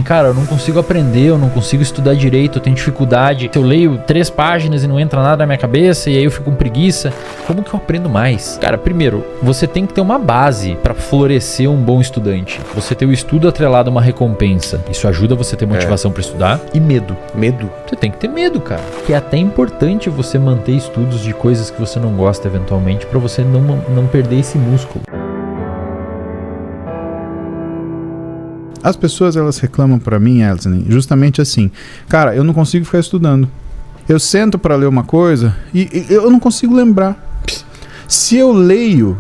assim, cara, eu não consigo aprender, eu não consigo estudar direito, eu tenho dificuldade. Eu leio 3 páginas e não entra nada na minha cabeça e aí eu fico com preguiça. Como que eu aprendo mais? Cara, primeiro, você tem que ter uma base para florescer um bom estudante. Você ter o estudo atrelado a uma recompensa. Isso ajuda você a ter motivação para estudar. E medo. Medo? Você tem que ter medo, cara. Que é até importante você manter estudos de coisas que você não gosta eventualmente para você não perder esse músculo. As pessoas, elas reclamam pra mim, Elton, justamente assim, cara, eu não consigo ficar estudando. Eu sento pra ler uma coisa e eu não consigo lembrar. Se eu leio,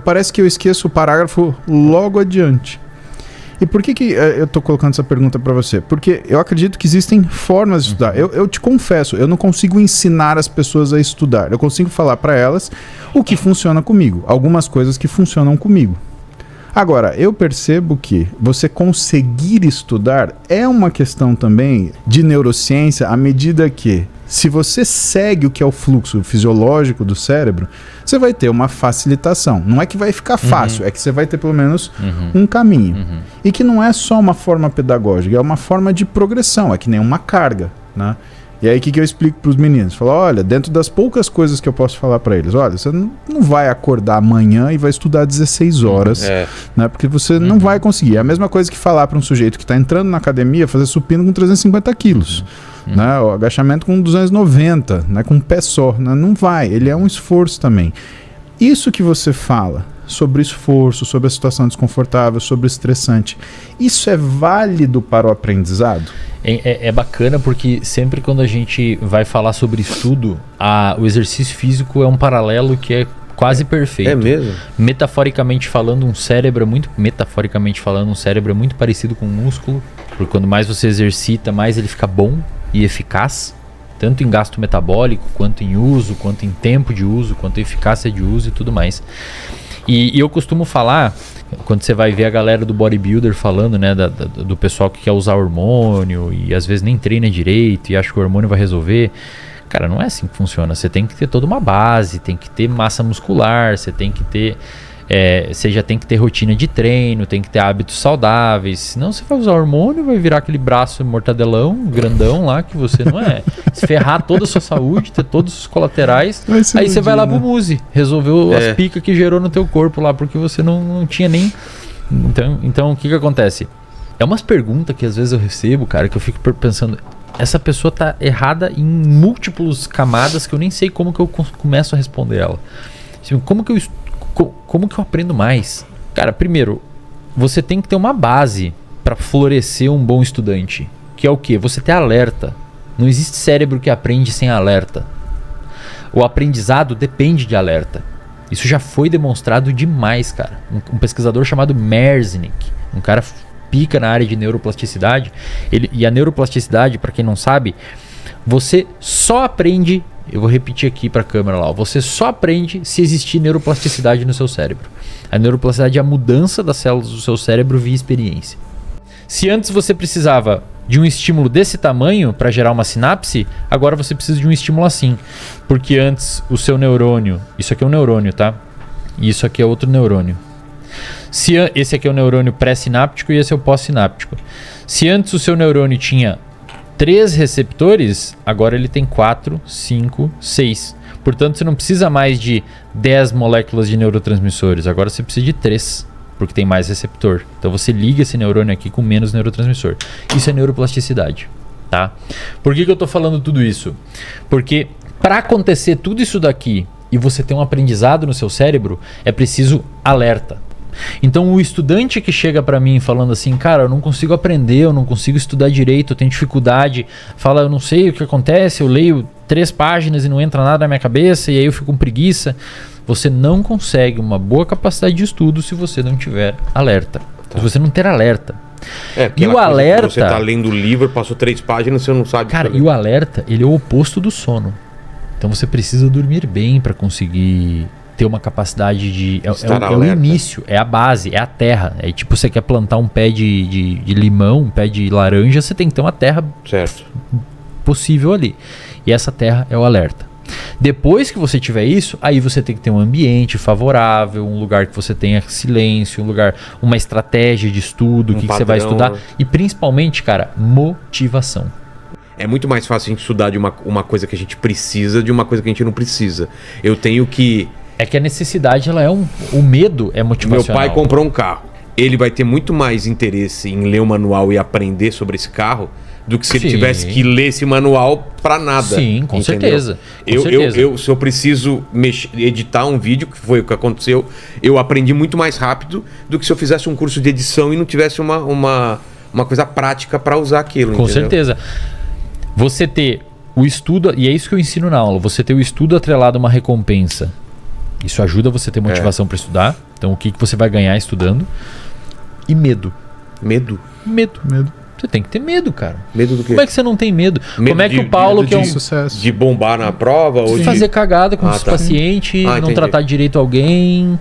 parece que eu esqueço o parágrafo logo adiante. E por que eu tô colocando essa pergunta pra você? Porque eu acredito que existem formas de estudar. Eu te confesso, eu não consigo ensinar as pessoas a estudar. Eu consigo falar pra elas o que funciona comigo, algumas coisas que funcionam comigo. Agora, eu percebo que você conseguir estudar é uma questão também de neurociência, à medida que, se você segue o que é o fluxo fisiológico do cérebro, você vai ter uma facilitação. Não é que vai ficar fácil, é que você vai ter pelo menos um caminho. E que não é só uma forma pedagógica, é uma forma de progressão, é que nem uma carga, né? E aí o que eu explico para os meninos? Falo, olha, dentro das poucas coisas que eu posso falar para eles, olha, você não vai acordar amanhã e vai estudar 16 horas, né? Porque você não vai conseguir. É a mesma coisa que falar para um sujeito que está entrando na academia fazer supino com 350 quilos. Né? O agachamento com 290, né? Com um pé só. Né? Não vai, ele é um esforço também. Isso que você fala sobre esforço, sobre a situação desconfortável, sobre o estressante, isso é válido para o aprendizado? É bacana porque sempre quando a gente vai falar sobre estudo, o exercício físico é um paralelo que é quase perfeito. É mesmo? Metaforicamente falando, um cérebro é muito parecido com um músculo, porque quando mais você exercita, mais ele fica bom e eficaz, tanto em gasto metabólico, quanto em uso, quanto em tempo de uso, quanto em eficácia de uso e tudo mais. E eu costumo falar, quando você vai ver a galera do bodybuilder falando, né, do pessoal que quer usar hormônio e às vezes nem treina direito e acha que o hormônio vai resolver. Cara, não é assim que funciona. Você tem que ter toda uma base, tem que ter massa muscular, você tem que ter... você já tem que ter rotina de treino, tem que ter hábitos saudáveis. Senão você vai usar hormônio, vai virar aquele braço mortadelão, grandão lá, que você não é. Se ferrar toda a sua saúde, ter todos os colaterais. Aí você vai lá pro Muse, resolveu as picas que gerou no teu corpo lá, porque você não tinha nem... Então o que acontece? É umas perguntas que às vezes eu recebo, cara, que eu fico pensando... Essa pessoa tá errada em múltiplas camadas que eu nem sei como que eu começo a responder ela. Como que eu aprendo mais? Cara, primeiro, você tem que ter uma base para florescer um bom estudante. Que é o quê? Você ter alerta. Não existe cérebro que aprende sem alerta. O aprendizado depende de alerta. Isso já foi demonstrado demais, cara. Um pesquisador chamado Merznick, um cara pica na área de neuroplasticidade. E a neuroplasticidade, para quem não sabe, você só aprende... Eu vou repetir aqui para a câmera lá. Você só aprende se existir neuroplasticidade no seu cérebro. A neuroplasticidade é a mudança das células do seu cérebro via experiência. Se antes você precisava de um estímulo desse tamanho para gerar uma sinapse, agora você precisa de um estímulo assim. Porque antes o seu neurônio... Isso aqui é um neurônio, tá? E isso aqui é outro neurônio. Esse aqui é o neurônio pré-sináptico e esse é o pós-sináptico. Se antes o seu neurônio tinha 3 receptores, agora ele tem 4, 5, 6. Portanto, você não precisa mais de 10 moléculas de neurotransmissores. Agora você precisa de 3, porque tem mais receptor. Então você liga esse neurônio aqui com menos neurotransmissor. Isso é neuroplasticidade, tá? Por que eu estou falando tudo isso? Porque para acontecer tudo isso daqui e você ter um aprendizado no seu cérebro, é preciso alerta. Então o estudante que chega para mim falando assim, cara, eu não consigo aprender, eu não consigo estudar direito, eu tenho dificuldade, fala, eu não sei o que acontece, eu leio 3 páginas e não entra nada na minha cabeça e aí eu fico com preguiça. Você não consegue uma boa capacidade de estudo se você não tiver alerta, se você não ter alerta. E o alerta... Você tá lendo o livro, passou 3 páginas, você não sabe... Cara, e o alerta, ele é o oposto do sono. Então você precisa dormir bem para conseguir... ter uma capacidade de... É o início, é a base, é a terra. É tipo, você quer plantar um pé de limão, um pé de laranja, você tem que ter uma terra possível ali. E essa terra é o alerta. Depois que você tiver isso, aí você tem que ter um ambiente favorável, um lugar que você tenha silêncio, uma estratégia de estudo, o que você vai estudar. E principalmente, cara, motivação. É muito mais fácil a gente estudar de uma coisa que a gente precisa de uma coisa que a gente não precisa. Eu tenho que... É que a necessidade, o medo é motivacional. Meu pai comprou um carro. Ele vai ter muito mais interesse em ler o manual e aprender sobre esse carro do que se ele tivesse que ler esse manual para nada. Sim, com certeza. Se eu preciso editar um vídeo, que foi o que aconteceu, eu aprendi muito mais rápido do que se eu fizesse um curso de edição e não tivesse uma coisa prática para usar aquilo. Com certeza. Você ter o estudo, e é isso que eu ensino na aula, você ter o estudo atrelado a uma recompensa. Isso ajuda você a ter motivação para estudar. Então, o que você vai ganhar estudando? E medo. Medo? Medo. Você tem que ter medo, cara. Medo do quê? Como é que você não tem medo? Como é que o Paulo, que é um... sucesso. De bombar na prova? Ou fazer cagada com os pacientes, não tratar direito alguém,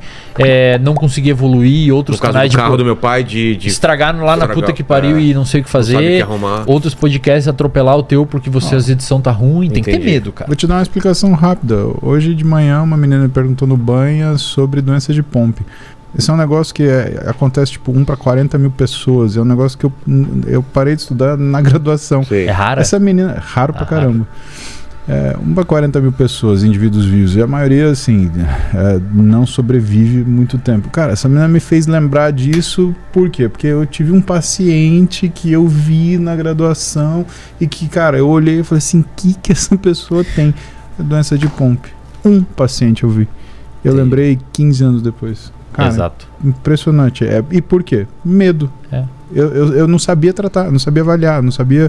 não conseguir evoluir, outros canais de... No caso do carro do meu pai, de estragar lá na puta que pariu e não sei o que fazer. Não sabe o que arrumar. Outros podcasts atropelar o teu porque a edição tá ruim. Tem que ter medo, cara. Vou te dar uma explicação rápida. Hoje de manhã uma menina me perguntou no banho sobre doença de Pompe. Esse é um negócio que acontece tipo 1 para 40 mil pessoas. É um negócio que eu parei de estudar na graduação. Sim. É raro? Essa menina... Raro pra caramba. 1 para 40 mil pessoas, indivíduos vivos. E a maioria, assim, não sobrevive muito tempo. Cara, essa menina me fez lembrar disso. Por quê? Porque eu tive um paciente que eu vi na graduação e que, cara, eu olhei e falei assim, que essa pessoa tem? Doença de Pompe. Um paciente eu vi. Eu lembrei 15 anos depois. Cara, exato. Impressionante. E por quê? Medo. Eu não sabia tratar, não sabia avaliar, não sabia...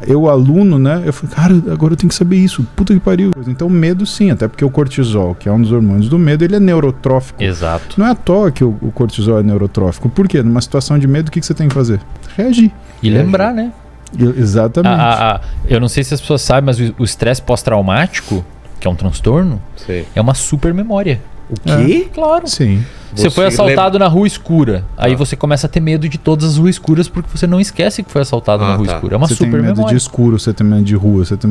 Eu, aluno, né? Eu falei, cara, agora eu tenho que saber isso. Puta que pariu. Então, medo sim, até porque o cortisol, que é um dos hormônios do medo, ele é neurotrófico. Exato. Não é à toa que o cortisol é neurotrófico. Por quê? Numa situação de medo, o que você tem que fazer? Reagir. E lembrar, né? Exatamente. Eu não sei se as pessoas sabem, mas o estresse pós-traumático, que é um transtorno, é uma super memória. O quê? Claro. Sim. Você foi assaltado na rua escura. Aí você começa a ter medo de todas as ruas escuras porque você não esquece que foi assaltado na rua escura. É uma super memória. Você tem medo de escuro, você tem medo de rua, você tem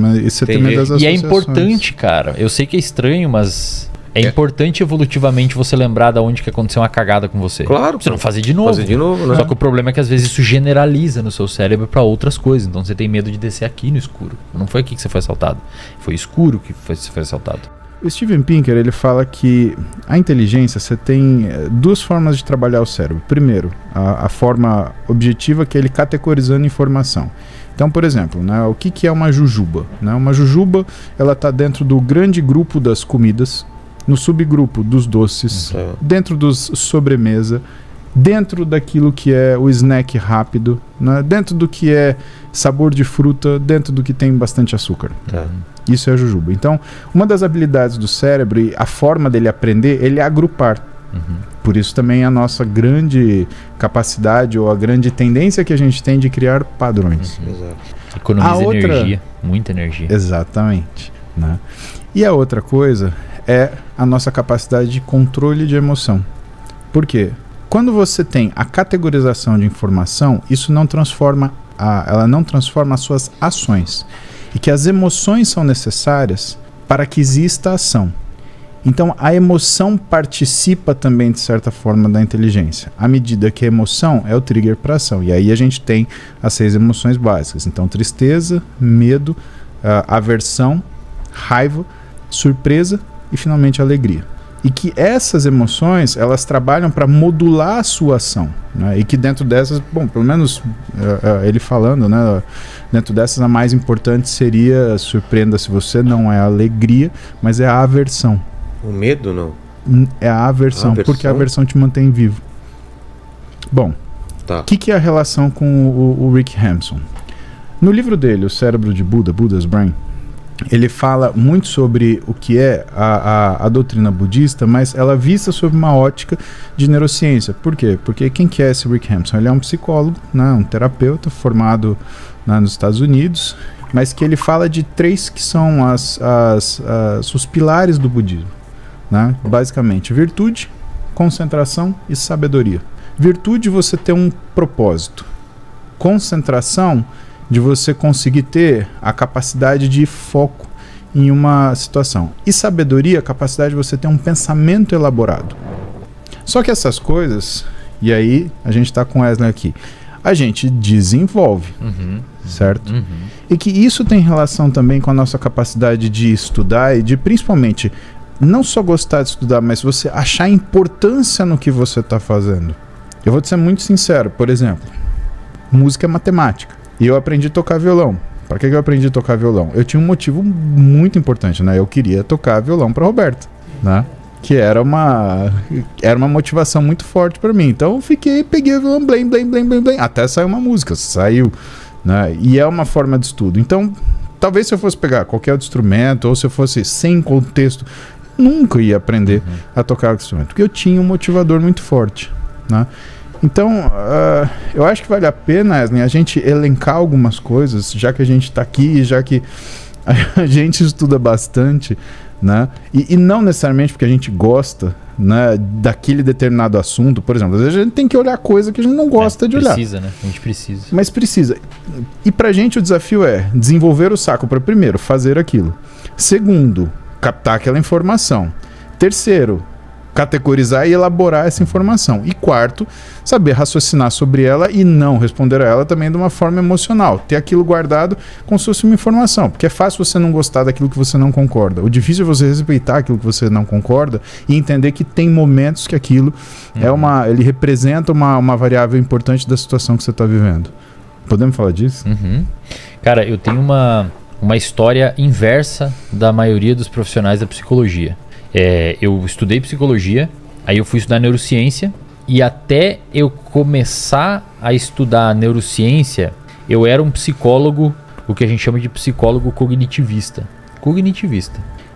medo das associações. E é importante, cara. Eu sei que é estranho, mas é importante evolutivamente você lembrar de onde que aconteceu uma cagada com você. Claro. Você não fazer de novo. Né? Só que o problema é que às vezes isso generaliza no seu cérebro para outras coisas. Então você tem medo de descer aqui no escuro. Não foi aqui que você foi assaltado. Foi escuro que você foi assaltado. O Steven Pinker, ele fala que a inteligência, você tem duas formas de trabalhar o cérebro. Primeiro, a forma objetiva, que é ele categorizando informação. Então, por exemplo, né, o que é uma jujuba? Né? Uma jujuba, ela está dentro do grande grupo das comidas, no subgrupo dos doces, dentro dos sobremesa, dentro daquilo que é o snack rápido, né? Dentro do que é sabor de fruta, dentro do que tem bastante açúcar. Isso é a jujuba. Então, uma das habilidades do cérebro e a forma dele aprender, ele é agrupar. Por isso também a nossa grande capacidade ou a grande tendência que a gente tem de criar padrões. Economiza energia, muita energia. Exatamente. Né? E a outra coisa é a nossa capacidade de controle de emoção. Por quê? Quando você tem a categorização de informação, isso não transforma ela não transforma as suas ações. E que as emoções são necessárias para que exista ação. Então, a emoção participa também, de certa forma, da inteligência. À medida que a emoção é o trigger para ação. E aí a gente tem as 6 emoções básicas. Então, tristeza, medo, aversão, raiva, surpresa e, finalmente, alegria. E que essas emoções, elas trabalham para modular a sua ação, né? E que dentro dessas, bom, pelo menos ele falando, né? Dentro dessas, a mais importante seria, surpreenda-se você, não é a alegria, mas é a aversão. O medo, não? É a aversão, porque a aversão te mantém vivo. Bom, o que é a relação com o Rick Hampson? No livro dele, O Cérebro de Buda, Buddha's Brain, ele fala muito sobre o que é a doutrina budista, mas ela vista sob uma ótica de neurociência. Por quê? Porque quem que é esse Rick Hampson? Ele é um psicólogo, né, um terapeuta formado nos Estados Unidos, mas que ele fala de 3 que são os pilares do budismo. Né? Basicamente, virtude, concentração e sabedoria. Virtude, você ter um propósito. Concentração, de você conseguir ter a capacidade de foco em uma situação. E sabedoria, a capacidade de você ter um pensamento elaborado. Só que essas coisas, e aí a gente está com Wesley aqui, a gente desenvolve, certo? E que isso tem relação também com a nossa capacidade de estudar e de principalmente não só gostar de estudar, mas você achar importância no que você está fazendo. Eu vou te ser muito sincero, por exemplo, música é matemática. E eu aprendi a tocar violão. Para que eu aprendi a tocar violão? Eu tinha um motivo muito importante, né? Eu queria tocar violão para Roberta, né? Que era uma motivação muito forte para mim. Então eu peguei o violão, blém, até saiu uma música, saiu, né? E é uma forma de estudo. Então, talvez se eu fosse pegar qualquer outro instrumento, ou se eu fosse sem contexto, nunca ia aprender a tocar o instrumento, porque eu tinha um motivador muito forte, né? Então, eu acho que vale a pena, Wesley, a gente elencar algumas coisas, já que a gente está aqui, já que a gente estuda bastante, né? E não necessariamente porque a gente gosta, né, daquele determinado assunto. Por exemplo, às vezes a gente tem que olhar coisa que a gente não gosta de olhar. Precisa, né? A gente precisa. Mas precisa. E pra gente o desafio é desenvolver o saco para, primeiro, fazer aquilo. Segundo, captar aquela informação. Terceiro, categorizar e elaborar essa informação. E quarto, saber raciocinar sobre ela e não responder a ela também de uma forma emocional. Ter aquilo guardado como se fosse uma informação. Porque é fácil você não gostar daquilo que você não concorda. O difícil é você respeitar aquilo que você não concorda e entender que tem momentos que aquilo ele representa uma variável importante da situação que você está vivendo. Podemos falar disso? Cara, eu tenho uma história inversa da maioria dos profissionais da psicologia. Eu estudei psicologia, aí eu fui estudar neurociência, e até eu começar a estudar neurociência, eu era um psicólogo, o que a gente chama de psicólogo cognitivista.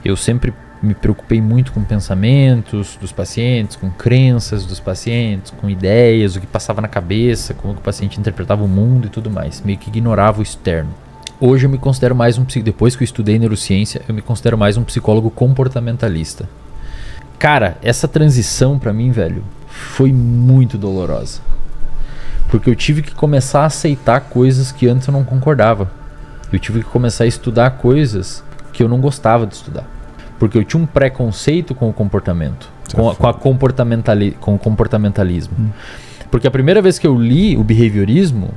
Eu sempre me preocupei muito com pensamentos dos pacientes, com crenças dos pacientes, com ideias, o que passava na cabeça, como que o paciente interpretava o mundo e tudo mais. Meio que ignorava o externo. Hoje eu me considero mais depois que eu estudei neurociência, eu me considero mais um psicólogo comportamentalista. Cara, essa transição pra mim, velho, foi muito dolorosa. Porque eu tive que começar a aceitar coisas que antes eu não concordava. Eu tive que começar a estudar coisas que eu não gostava de estudar. Porque eu tinha um preconceito com o comportamento, com o comportamentalismo. Porque a primeira vez que eu li o behaviorismo,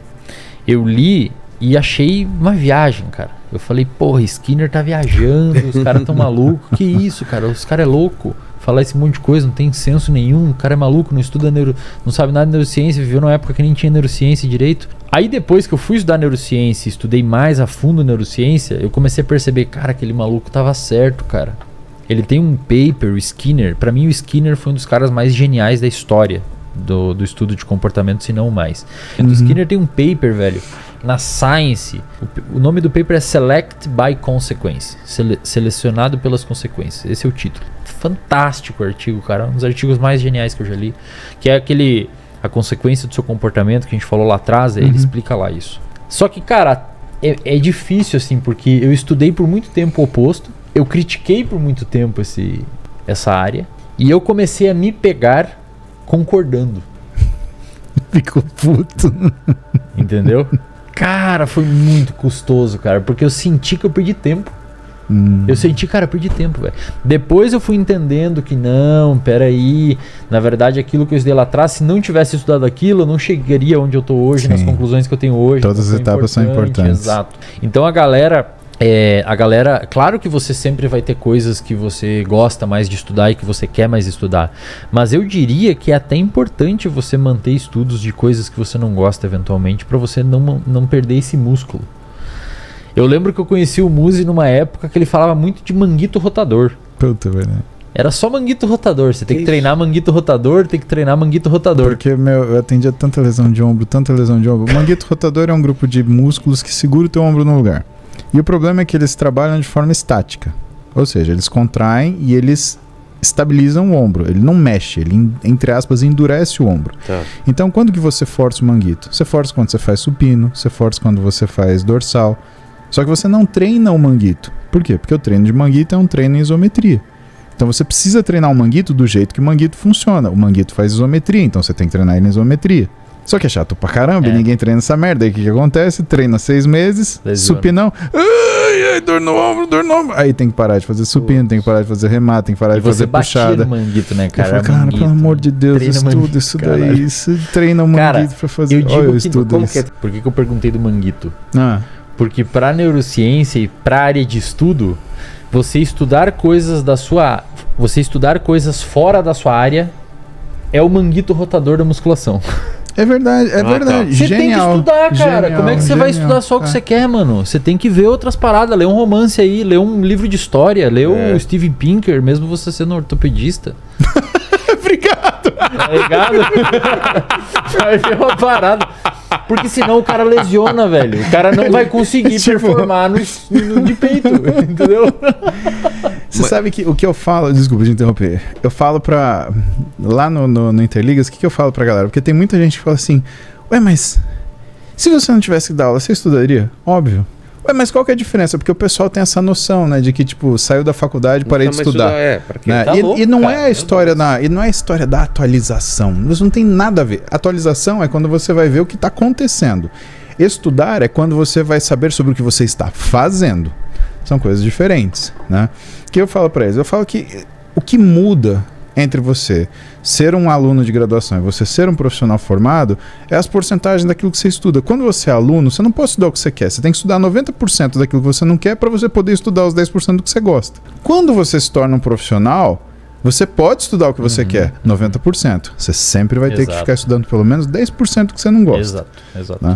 eu li e achei uma viagem, cara. Eu falei, porra, Skinner tá viajando, os caras tão malucos. Que isso, cara? Os caras é louco. Falar esse monte de coisa, não tem senso nenhum. O cara é maluco, não estuda não sabe nada de neurociência, viveu numa época que nem tinha neurociência direito. Aí depois que eu fui estudar neurociência, estudei mais a fundo neurociência, eu comecei a perceber, cara, aquele maluco tava certo, cara. Ele tem um paper, o Skinner. Pra mim, o Skinner foi um dos caras mais geniais da história do estudo de comportamento, se não o mais. O Skinner tem um paper, velho, na Science. O nome do paper é Select by Consequence, selecionado pelas consequências. Esse é o título. Fantástico artigo, cara. Um dos artigos mais geniais que eu já li. Que é a consequência do seu comportamento que a gente falou lá atrás. Ele explica lá isso. Só que, cara, é difícil assim, porque eu estudei por muito tempo o oposto. Eu critiquei por muito tempo essa área. E eu comecei a me pegar concordando. Ficou puto. Entendeu? Cara, foi muito custoso, cara, porque eu senti que eu perdi tempo. Eu senti, cara, eu perdi tempo, velho. Depois eu fui entendendo que não, peraí, na verdade aquilo que eu estudei lá atrás, se não tivesse estudado aquilo, eu não chegaria onde eu tô hoje, nas conclusões que eu tenho hoje. Todas as etapas são importantes. Exato. Então a galera, claro que você sempre vai ter coisas que você gosta mais de estudar e que você quer mais estudar, mas eu diria que é até importante você manter estudos de coisas que você não gosta eventualmente, para você não perder esse músculo. Eu lembro que eu conheci o Muzi numa época que ele falava muito de manguito rotador. Puta, velho. Era só manguito rotador, você tem que treinar manguito rotador, Porque, eu atendia tanta lesão de ombro. O manguito rotador é um grupo de músculos que segura o teu ombro no lugar. E o problema é que eles trabalham de forma estática. Ou seja, eles contraem e eles estabilizam o ombro. Ele não mexe, ele, entre aspas, endurece o ombro. Tá. Então, quando que você força o manguito? Você força quando você faz supino, você força quando você faz dorsal. Só que você não treina o manguito. Por quê? Porque o treino de manguito é um treino em isometria. Então você precisa treinar o manguito do jeito que o manguito funciona. O manguito faz isometria, então você tem que treinar ele em isometria. Só que é chato pra caramba, e ninguém treina essa merda. Aí o que acontece? Treina 6 meses, supinão. ai, dor no ombro, dor no ombro. Aí tem que parar de fazer supino, tem que parar de fazer remate, tem que parar de fazer puxada. No manguito, né, Eu cara? falo, cara, Manguito, pelo amor de Deus, treina estuda manguito, isso caralho. daí. Isso, treina o manguito pra fazer. Eu digo Olha, eu que estudo como isso. Por que eu perguntei do manguito? Ah, Porque pra neurociência e pra área de estudo, você estudar coisas fora da sua área é o manguito rotador da musculação. é verdade, é verdade. Você tem que Genial, estudar, cara. genial, Como é que você vai genial. estudar só o que você quer, mano? Você tem que ver outras paradas, ler um romance aí, ler um livro de história, ler o Steven Pinker, mesmo você sendo ortopedista. Obrigado. Tá ligado? Vai ver uma parada. Porque senão o cara lesiona, velho. O cara não vai conseguir performar no de peito, entendeu? Você sabe que o que eu falo... Desculpa te interromper. Eu falo pra... Lá no Interligas, o que eu falo pra galera? Porque tem muita gente que fala assim... Ué, mas... Se você não tivesse que dar aula, você estudaria? Óbvio. Ué, mas qual que é a diferença? Porque o pessoal tem essa noção, né? De que, tipo, saiu da faculdade, parei de estudar. Né? Tá louco, e não cara, é a história e não é a história da atualização. Isso não tem nada a ver. Atualização é quando você vai ver o que está acontecendo. Estudar é quando você vai saber sobre o que você está fazendo. São coisas diferentes, né? O que eu falo para eles? Eu falo que o que muda entre você ser um aluno de graduação e você ser um profissional formado é as porcentagens daquilo que você estuda. Quando você é aluno, você não pode estudar o que você quer. Você tem que estudar 90% daquilo que você não quer para você poder estudar os 10% do que você gosta. Quando você se torna um profissional, você pode estudar o que você quer, 90%. Você sempre vai ter que ficar estudando pelo menos 10% do que você não gosta. Exato. Né?